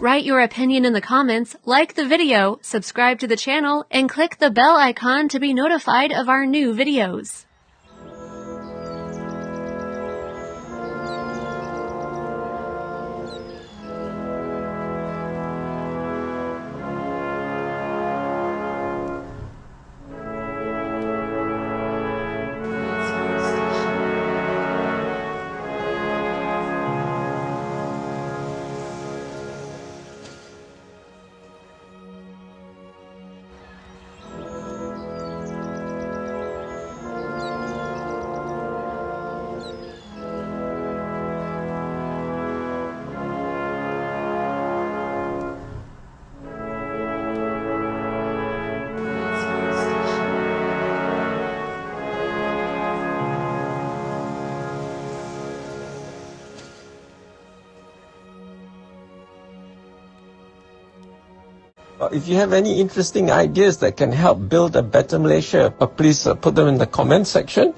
write your opinion in the comments, like the video, subscribe to the channel, and click the bell icon to be notified of our new videos. If you have any interesting ideas that can help build a better Malaysia, please put them in the comment section.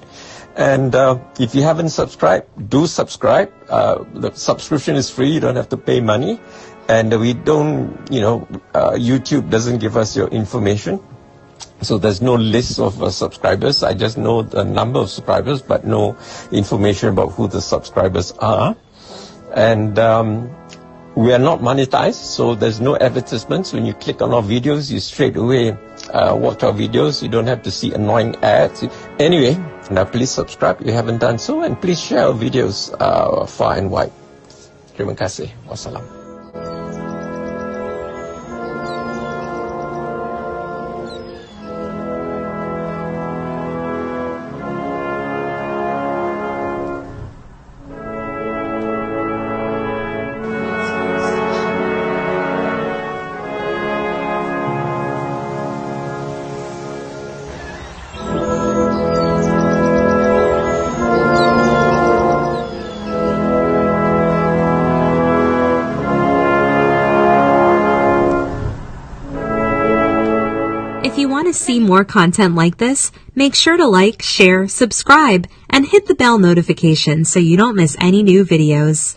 And if you haven't subscribed, do subscribe. The subscription is free. You don't have to pay money. And we don't, YouTube doesn't give us your information. So there's no list of subscribers. I just know the number of subscribers, but no information about who the subscribers are. And we are not monetized, so there's no advertisements. When you click on our videos, you straight away watch our videos. You don't have to see annoying ads. Anyway, now please subscribe if you haven't done so, and please share our videos far and wide. Terima kasih. Wassalam. If you want to see more content like this, make sure to like, share, subscribe, and hit the bell notification so you don't miss any new videos.